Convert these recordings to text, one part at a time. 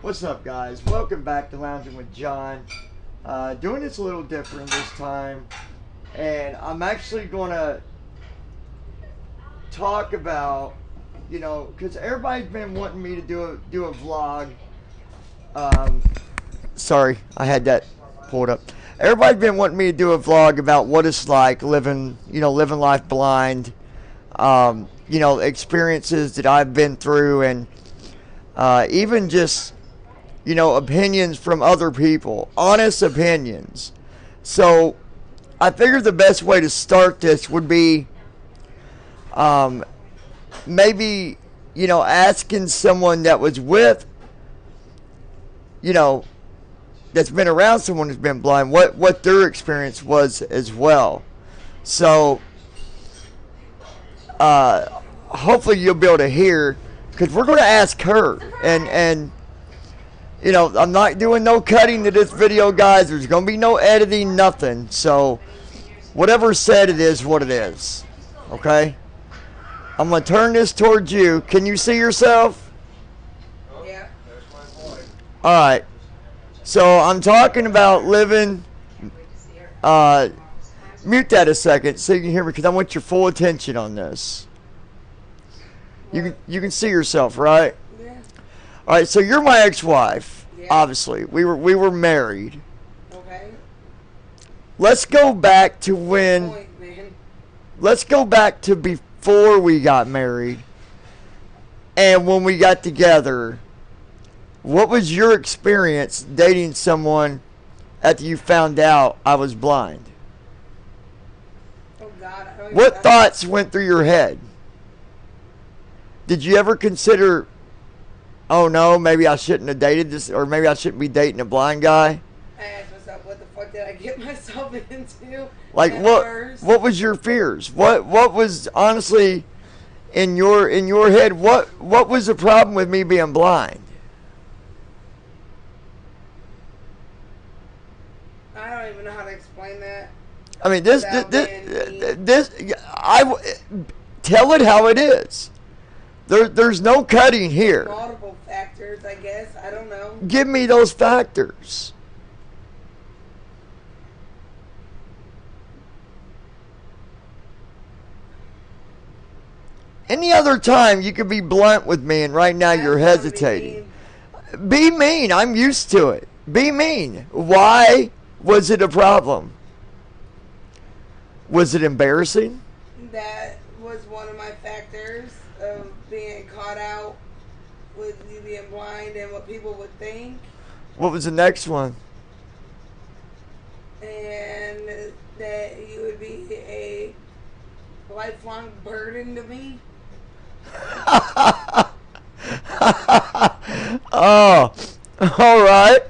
What's up, guys? Welcome back to Lounging with John. Doing this a little different this time, and I'm actually going to talk about, because everybody's been wanting me to do a vlog. Sorry, I had that pulled up. Everybody's been wanting me to do a vlog about what it's like living life blind. Experiences that I've been through, and even just opinions from other people, honest opinions. So I figured the best way to start this would be maybe asking someone that was with that's been around someone who's been blind what their experience was as well. So hopefully you'll be able to hear, because we're going to ask her, and I'm not doing no cutting to this video, guys. There's going to be no editing, nothing. So whatever's said, it is what it is. Okay? I'm going to turn this towards you. Can you see yourself? Yeah. Alright. So I'm talking about living... mute that a second so you can hear me, because I want your full attention on this. You can see yourself, right? Yeah. All right, so you're my ex-wife. Yeah. Obviously, we were married. Okay. Let's go back to when. Point, man. Let's go back to before we got married, and when we got together. What was your experience dating someone after you found out I was blind? Oh God. What thoughts went through your head? Did you ever consider, oh no, maybe I shouldn't have dated this, or maybe I shouldn't be dating a blind guy? I asked myself, what the fuck did I get myself into? Like what was your fears? What was honestly in your head? What was the problem with me being blind? I don't even know how to explain that. I mean, this tell it how it is. There's no cutting here. Multiple factors, I guess. I don't know. Give me those factors. Any other time you could be blunt with me, and right now you're hesitating. Be mean. I'm used to it. Be mean. Why was it a problem? Was it embarrassing? That was one of my factors of being caught out with you being blind and what people would think. What was the next one? And that you would be a lifelong burden to me. Oh, all right.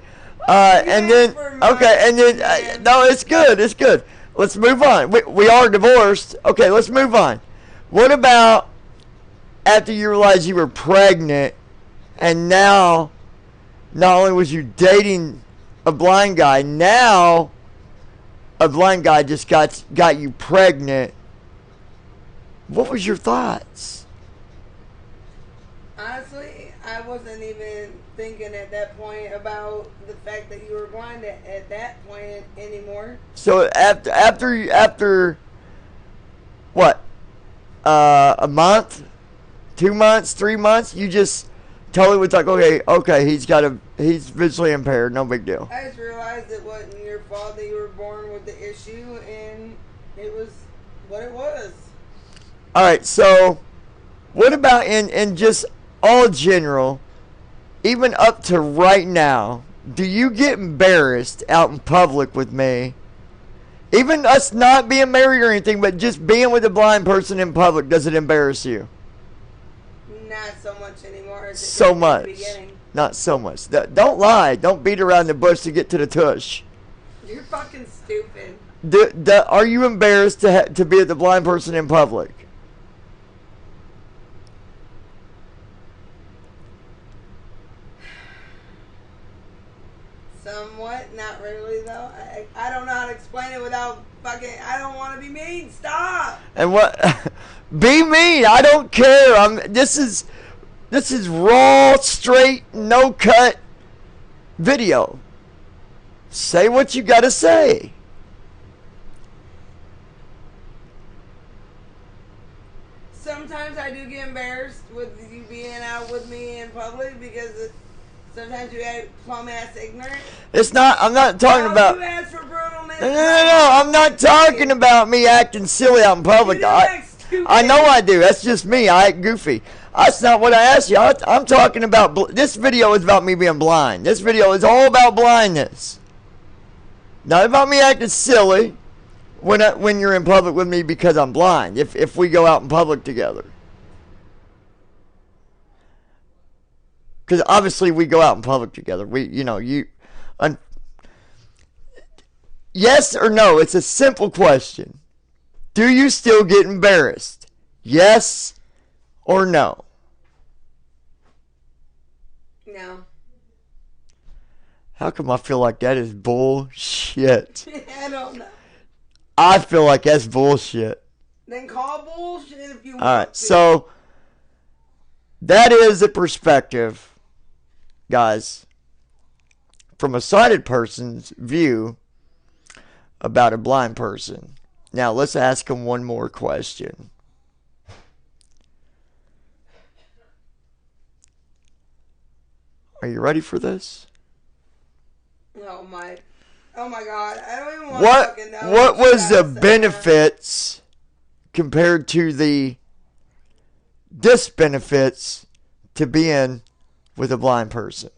And then, okay, and then, no, it's good. It's good. Let's move on. We are divorced. Okay, let's move on. What about after you realized you were pregnant, and now not only was you dating a blind guy, now a blind guy just got you pregnant. What was your thoughts? Honestly, I wasn't even thinking at that point about the fact that you were blind at that point anymore. So after what? A month, 2 months, 3 months, you just totally was like, okay, he's visually impaired, no big deal. I just realized it wasn't your fault that you were born with the issue, and it was what it was. All right, so what about in just all general, even up to right now, do you get embarrassed out in public with me? Even us not being married or anything, but just being with a blind person in public, does it embarrass you? Not so much anymore. As it So did in the much. beginning. Not so much. Don't lie. Don't beat around the bush to get to the tush. You're fucking stupid. Are you embarrassed to be with a blind person in public? Somewhat, not really though. I don't know how to explain it without fucking. I don't want to be mean. Stop. And what? Be mean. I don't care. This is raw, straight, no cut video. Say what you gotta say. Sometimes I do get embarrassed with you being out with me in public because sometimes you act plum-ass ignorant. It's not, I'm not talking about... You ask for brutalness. No, I'm not talking about me acting silly out in public. I know I do. That's just me. I act goofy. That's not what I asked you. I'm talking about... This video is about me being blind. This video is all about blindness. Not about me acting silly when you're in public with me because I'm blind. If we go out in public together. Because obviously we go out in public together. Yes or no? It's a simple question. Do you still get embarrassed? Yes or no? No. How come I feel like that is bullshit? I don't know. I feel like that's bullshit. Then call bullshit if you want to. Alright, so that is a perspective, guys, from a sighted person's view about a blind person. Now, let's ask them one more question. Are you ready for this? Oh my God! I don't even want to fucking know. What was the benefits compared to the disbenefits to being with a blind person?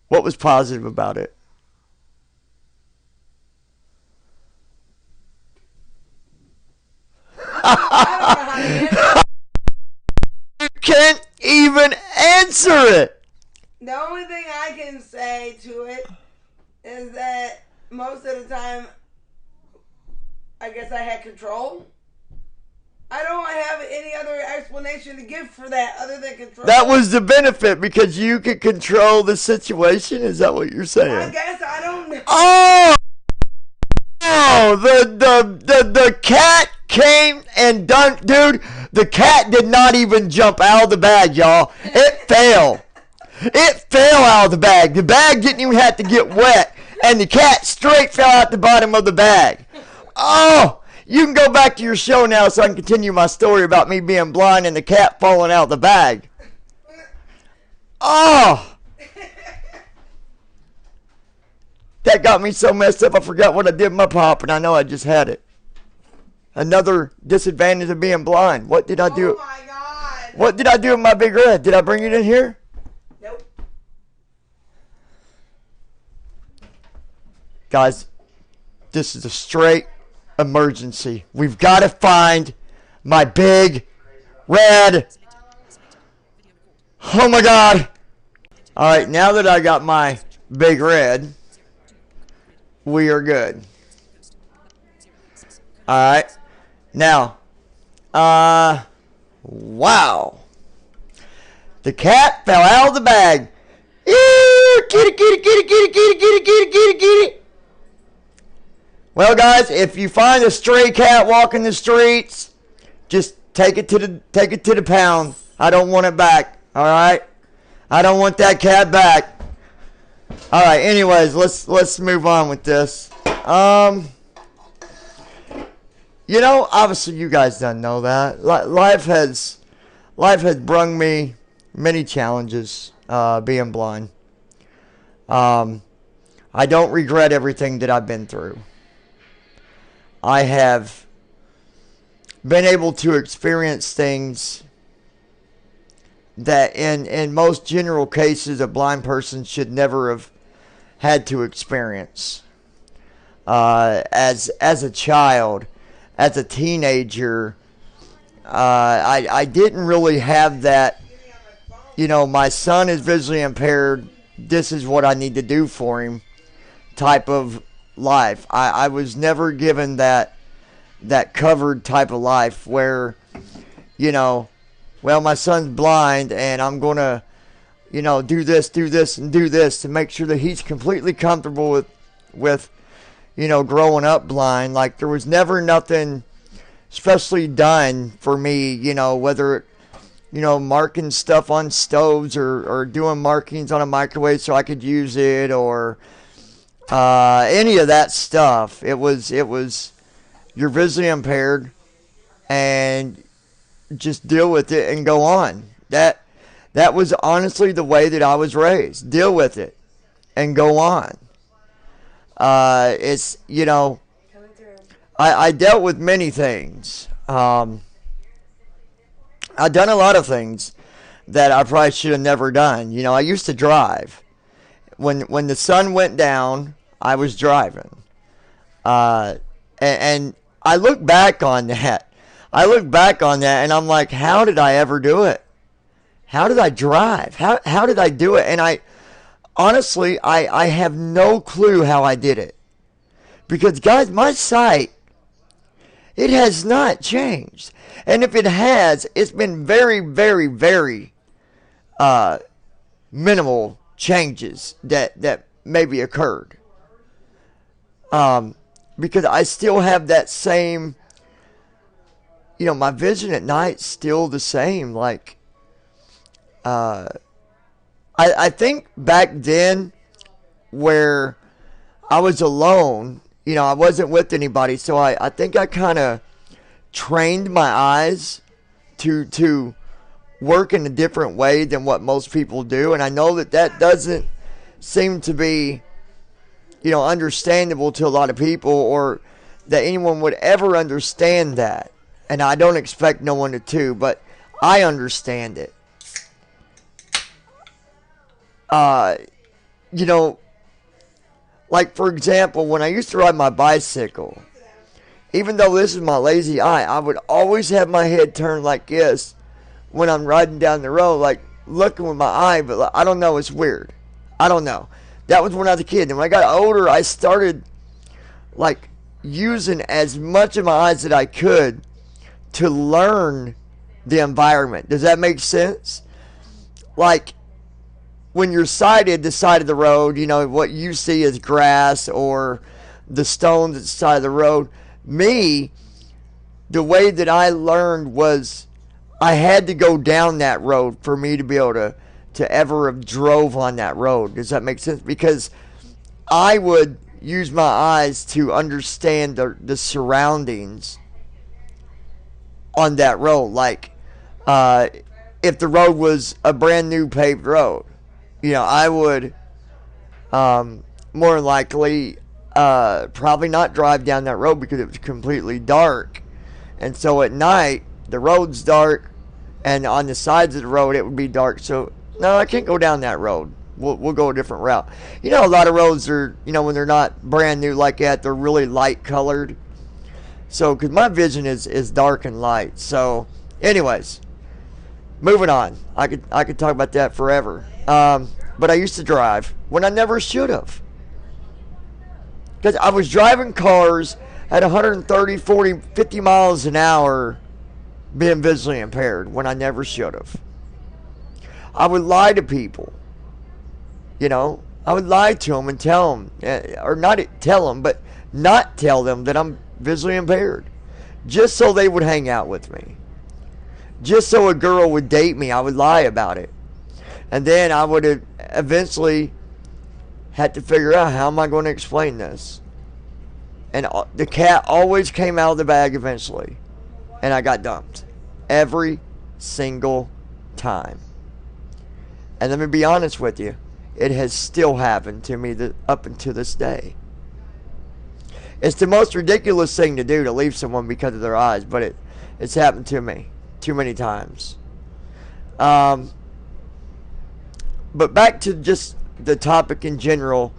What was positive about it? You can't even answer it. The only thing I can say to it is that most of the time, I guess I had control. I don't have any other explanation to give for that other than control. That was the benefit because you could control the situation? Is that what you're saying? I guess I don't know. Oh, the cat came and done, dude. The cat did not even jump out of the bag, y'all. It fell. It fell out of the bag. The bag didn't even have to get wet, and the cat straight fell out the bottom of the bag. Oh, you can go back to your show now so I can continue my story about me being blind and the cat falling out of the bag. Oh. That got me so messed up I forgot what I did with my pop, and I know I just had it. Another disadvantage of being blind. What did I do? Oh my God. What did I do with my big red? Did I bring it in here? Nope. Guys, this is a straight emergency. We've got to find my big red. Oh my God. Alright, now that I got my big red, we are good. Alright. Now, wow. The cat fell out of the bag. Ew, kitty, kitty, kitty, kitty, kitty, kitty, kitty, kitty, kitty. Well, guys, if you find a stray cat walking the streets, just take it to the pound. I don't want it back. All right, I don't want that cat back. All right. Anyways, let's move on with this. You know, obviously you guys don't know that. Life has brung me many challenges, being blind. I don't regret everything that I've been through. I have been able to experience things that in most general cases a blind person should never have had to experience. As a child, as a teenager, I didn't really have that, you know, my son is visually impaired, this is what I need to do for him type of life. I was never given that covered type of life where, you know, well, my son's blind and I'm going to, you know, do this, and do this to make sure that he's completely comfortable with, you know, growing up blind. Like, there was never nothing especially done for me, you know, whether marking stuff on stoves or doing markings on a microwave so I could use it, or any of that stuff. It was you're visually impaired and just deal with it and go on. That was honestly the way that I was raised. Deal with it and go on. It's, I dealt with many things. I've done a lot of things that I probably should have never done. I used to drive. When the sun went down, I was driving. And I look back on that. And I'm like, how did I ever do it? How did I drive? How did I do it? And I have no clue how I did it. Because, guys, my sight, it has not changed. And if it has, it's been very, very, very minimal changes that maybe occurred. Because I still have that same, my vision at night's still the same. Like, I think back then where I was alone, I wasn't with anybody, so I think I kind of trained my eyes to work in a different way than what most people do, and I know that doesn't seem to be, understandable to a lot of people, or that anyone would ever understand that, and I don't expect no one to, but I understand it. Like, for example, when I used to ride my bicycle, even though this is my lazy eye, I would always have my head turned like this when I'm riding down the road, like looking with my eye, but like, I don't know, it's weird. I don't know. That was when I was a kid. And when I got older, I started like using as much of my eyes that I could to learn the environment. Does that make sense? Like, when you're sighted, the side of the road, what you see is grass or the stones at the side of the road. Me, the way that I learned was I had to go down that road for me to be able to ever have drove on that road. Does that make sense? Because I would use my eyes to understand the surroundings on that road. Like, if the road was a brand new paved road, I would more likely probably not drive down that road because it was completely dark. And so at night, the road's dark, and on the sides of the road, it would be dark. So, no, I can't go down that road. We'll go a different route. A lot of roads are, when they're not brand new like that, they're really light colored. So, because my vision is dark and light. So, anyways, moving on. I could talk about that forever. But I used to drive when I never should have. Because I was driving cars at 130, 40, 50 miles an hour being visually impaired when I never should have. I would lie to people. I would lie to them and tell them, or not tell them, but not tell them that I'm visually impaired. Just so they would hang out with me. Just so a girl would date me, I would lie about it. And then I would have eventually had to figure out, how am I going to explain this? And the cat always came out of the bag eventually. And I got dumped. Every single time. And let me be honest with you. It has still happened to me up until this day. It's the most ridiculous thing to do, to leave someone because of their eyes. But it's happened to me too many times. But back to just the topic in general,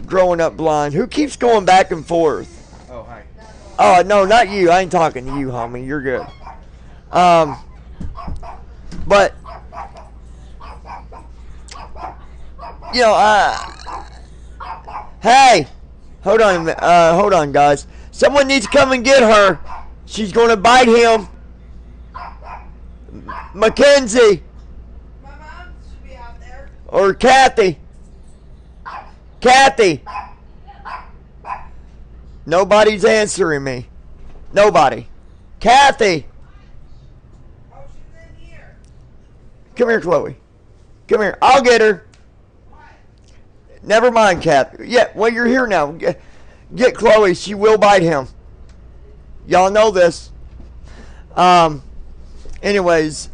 growing up blind. Who keeps going back and forth? Oh, hi. Oh, no, not you. I ain't talking to you, homie. You're good. But, hey, hold on a minute. Hold on, guys. Someone needs to come and get her. She's going to bite him. Mackenzie. My mom should be out there. Or Kathy. Kathy. Nobody's answering me. Nobody. Kathy. Oh, she's in Come here, Chloe. Come here. I'll get her. Never mind, Cap. Yeah, well, you're here now. Get Chloe. She will bite him. Y'all know this. Anyways,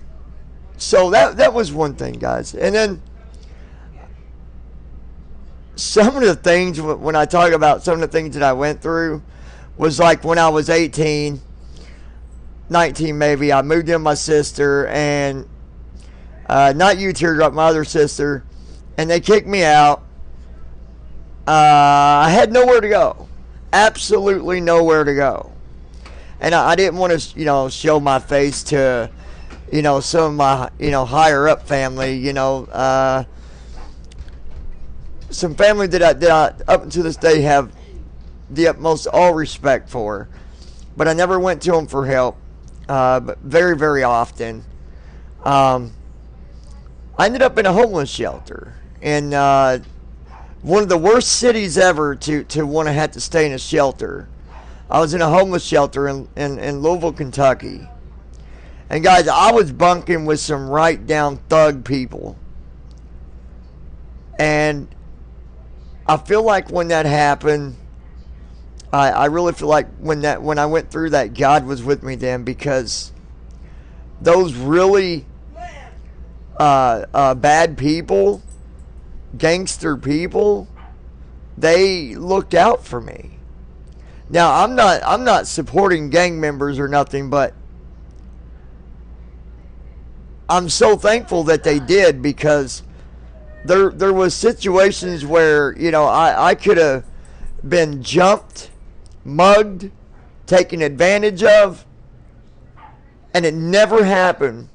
so that was one thing, guys. And then some of the things, when I talk about some of the things that I went through, was like when I was 18, 19 maybe, I moved in with my sister, and not you, Teardrop, my other sister, and they kicked me out. I had nowhere to go. Absolutely nowhere to go. And I didn't want to, show my face to, some of my, higher up family, some family that I up until this day have the utmost all respect for. But I never went to them for help, but very, very often. I ended up in a homeless shelter in one of the worst cities ever to want to have to stay in a shelter. I was in a homeless shelter in Louisville, Kentucky. And guys, I was bunking with some right down thug people. And I feel like when that happened, I really feel like when I went through that, God was with me then, because those really bad people, gangster people, they looked out for me. Now, I'm not supporting gang members or nothing, but I'm so thankful that they did, because there was situations where, I could have been jumped, mugged, taken advantage of, and it never happened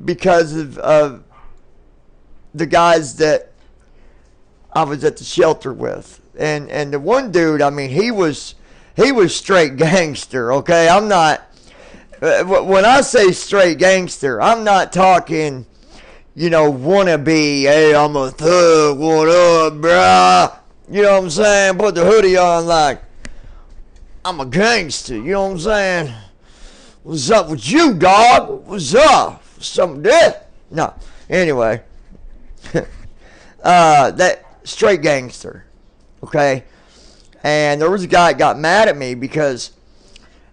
because of the guys that I was at the shelter with. And the one dude, I mean, he was straight gangster, okay? I'm not, when I say straight gangster, I'm not talking, wannabe, hey, I'm a thug, what up, bruh? You know what I'm saying? Put the hoodie on like, I'm a gangster, you know what I'm saying? What's up with you, dog? What's up? Something there? No. Anyway. That straight gangster. Okay? And there was a guy that got mad at me because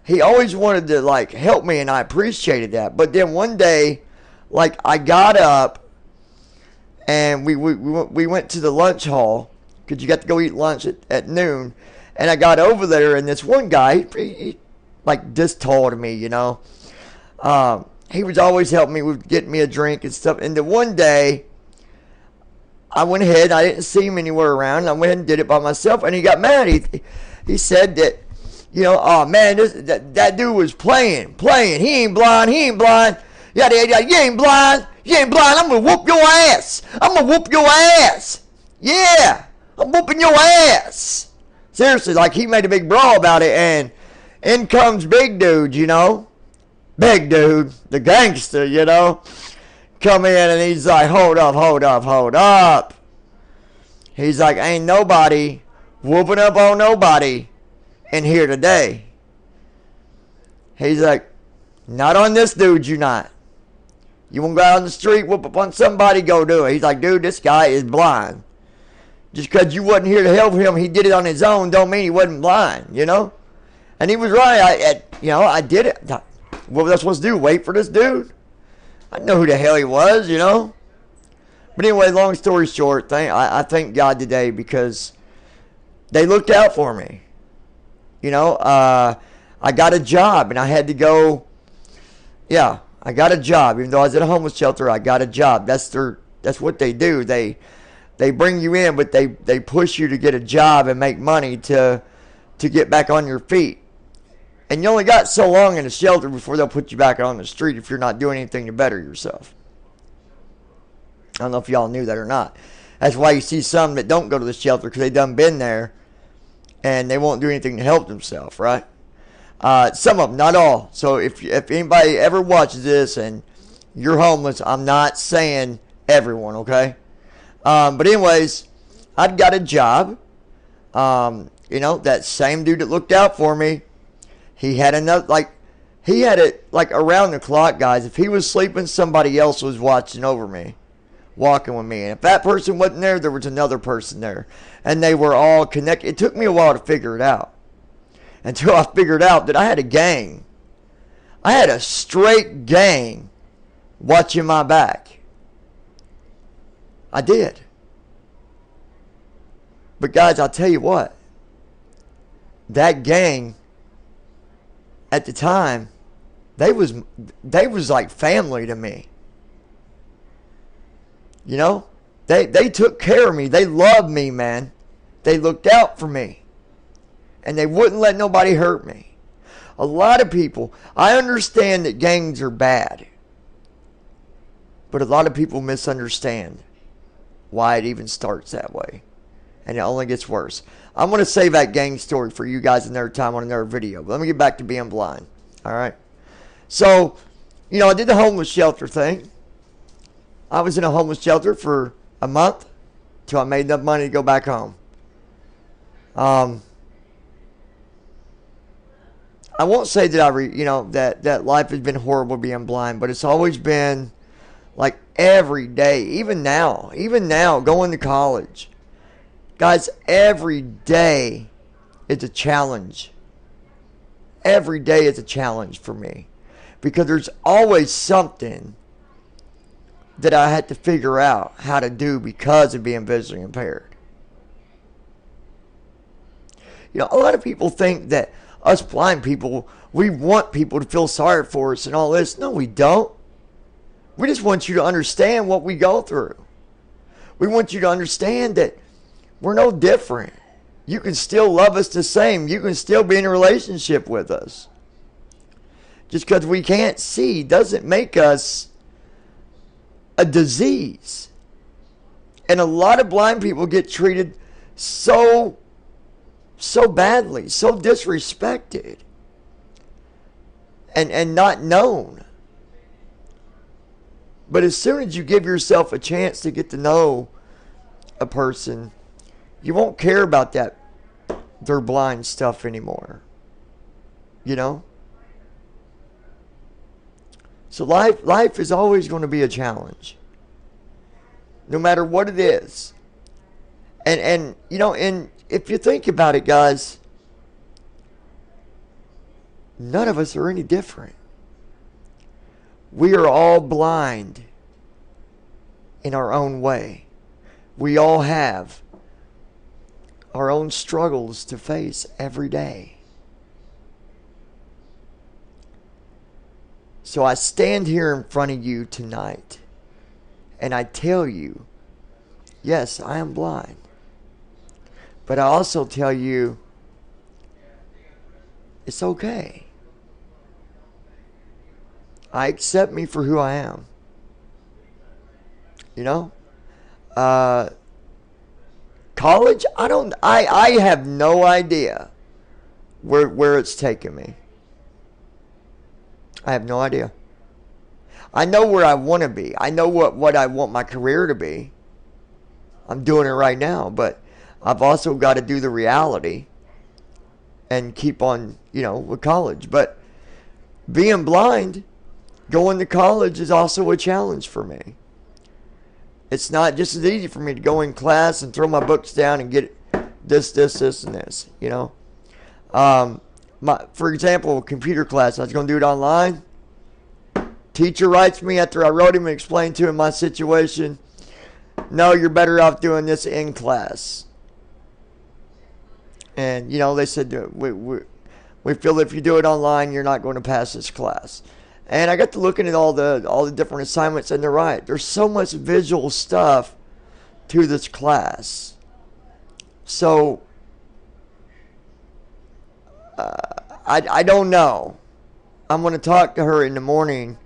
he always wanted to, like, help me, and I appreciated that. But then one day, like, I got up, and we went to the lunch hall, because you got to go eat lunch at noon. And I got over there, and this one guy, he like, this tall to me, he was always helping me with getting me a drink and stuff. And then one day, I went ahead, I didn't see him anywhere around, and I went ahead and did it by myself, and he got mad. He said that, oh man, that dude was playing. He ain't blind. Yada, yada, yada. You ain't blind. I'm gonna whoop your ass. Yeah, I'm whooping your ass. Seriously, like, he made a big brawl about it, and in comes Big Dude, Big Dude, the gangster, come in, and he's like, hold up. He's like, ain't nobody whooping up on nobody in here today. He's like, not on this dude, you not. You want to go out on the street, whoop up on somebody, go do it. He's like, dude, this guy is blind. Just because you wasn't here to help him, he did it on his own, don't mean he wasn't blind, And he was right. I did it. What was I supposed to do, wait for this dude? I know who the hell he was, But anyway, long story short, I thank God today because they looked out for me. I got a job, and I had to go. Yeah, I got a job. Even though I was at a homeless shelter, I got a job. That's what they do. They bring you in, but they push you to get a job and make money to get back on your feet. And you only got so long in a shelter before they'll put you back on the street if you're not doing anything to better yourself. I don't know if y'all knew that or not. That's why you see some that don't go to the shelter, because they done been there and they won't do anything to help themselves, right? Some of them, not all. So if anybody ever watches this and you're homeless, I'm not saying everyone, okay? But anyways, I'd got a job. That same dude that looked out for me, he had another, like, He had it like around the clock, guys. If he was sleeping, somebody else was watching over me, walking with me. And if that person wasn't there, there was another person there. And they were all connected. It took me a while to figure it out. Until I figured out that I had a gang. I had a straight gang watching my back. I did. But guys, I'll tell you what. That gang, at the time, they was like family to me. You know? They took care of me. They loved me, man. They looked out for me. And they wouldn't let nobody hurt me. A lot of people, I understand that gangs are bad. But a lot of people misunderstand why it even starts that way. And it only gets worse. I'm going to save that gang story for you guys another time on another video. But let me get back to being blind. Alright? So, you know, I did the homeless shelter thing. I was in a homeless shelter for a month till I made enough money to go back home. I won't say that that life has been horrible being blind, but it's always been like every day, even now going to college. Guys, every day is a challenge. Every day is a challenge for me because there's always something that I had to figure out how to do because of being visually impaired. You know, a lot of people think that us blind people, we want people to feel sorry for us and all this. No, we don't. We just want you to understand what we go through. We want you to understand that we're no different. You can still love us the same. You can still be in a relationship with us. Just because we can't see doesn't make us a disease. And a lot of blind people get treated so badly, so disrespected, and not known. But as soon as you give yourself a chance to get to know a person, you won't care about their blind stuff anymore. You know? So life is always going to be a challenge. No matter what it is. And you know, and if you think about it, guys, none of us are any different. We are all blind in our own way. We all have our own struggles to face every day. So I stand here in front of you tonight and I tell you, yes, I am blind. But I also tell you, it's okay. I accept me for who I am. You know? College, I have no idea where it's taking me. I have no idea. I know where I want to be. I know what I want my career to be. I'm doing it right now, but I've also got to do the reality and keep on, you know, with college. But being blind, going to college is also a challenge for me. It's not just as easy for me to go in class and throw my books down and get this, and this, you know. For example, computer class, I was going to do it online. Teacher writes me after I wrote him and explained to him my situation. No, you're better off doing this in class. And, you know, they said, we feel if you do it online, you're not going to pass this class. And I got to looking at all the different assignments, and they're right. There's so much visual stuff to this class. So, I don't know. I'm going to talk to her in the morning,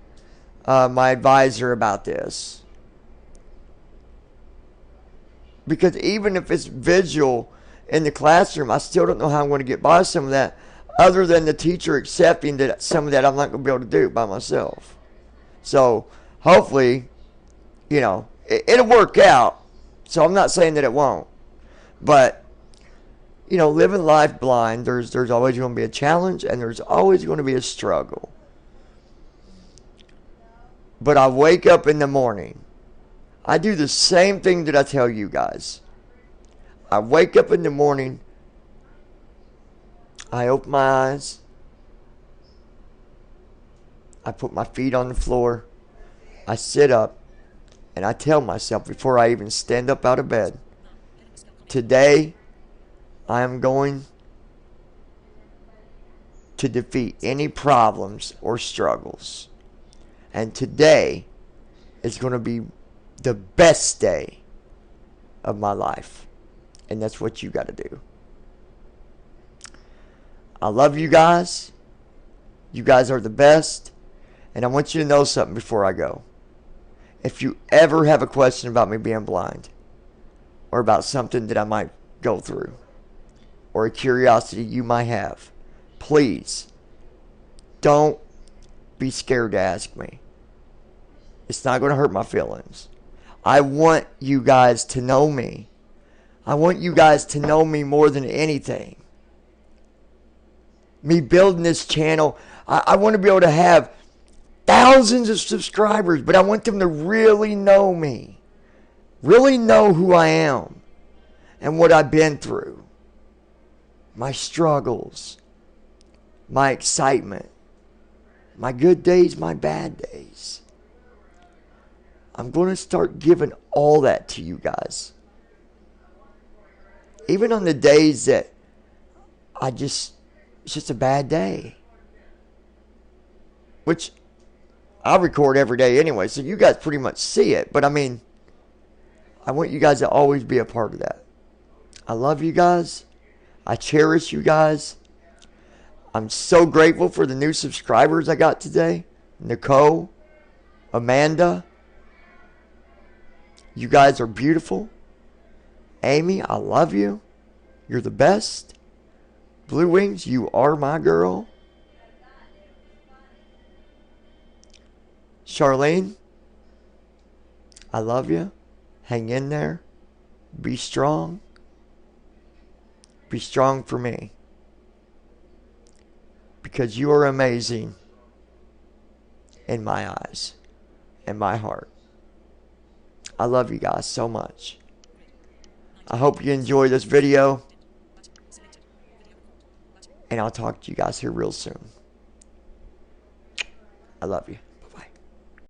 my advisor, about this. Because even if it's visual in the classroom, I still don't know how I'm going to get by some of that, other than the teacher accepting that some of that I'm not going to be able to do by myself. So, hopefully, you know, it'll work out. So, I'm not saying that it won't. But, you know, living life blind, there's always going to be a challenge, and there's always going to be a struggle. But I wake up in the morning. I do the same thing that I tell you guys. I wake up in the morning. I open my eyes. I put my feet on the floor. I sit up. And I tell myself before I even stand up out of bed, today I am going to defeat any problems or struggles. And today is going to be the best day of my life. And that's what you got to do. I love you guys. You guys are the best. And I want you to know something before I go. If you ever have a question about me being blind, or about something that I might go through, or a curiosity you might have, please don't be scared to ask me. It's not going to hurt my feelings. I want you guys to know me. I want you guys to know me more than anything. Me building this channel, I want to be able to have thousands of subscribers, but I want them to really know me. Really know who I am and what I've been through. My struggles, my excitement, my good days, my bad days. I'm going to start giving all that to you guys. Even on the days that it's just a bad day. Which I record every day anyway, so you guys pretty much see it. But I mean, I want you guys to always be a part of that. I love you guys. I cherish you guys. I'm so grateful for the new subscribers I got today. Nicole, Amanda. You guys are beautiful. Amy, I love you. You're the best. Blue Wings, you are my girl. Charlene, I love you. Hang in there. Be strong. Be strong for me. Because you are amazing in my eyes and my heart. I love you guys so much. I hope you enjoy this video. And I'll talk to you guys here real soon. I love you.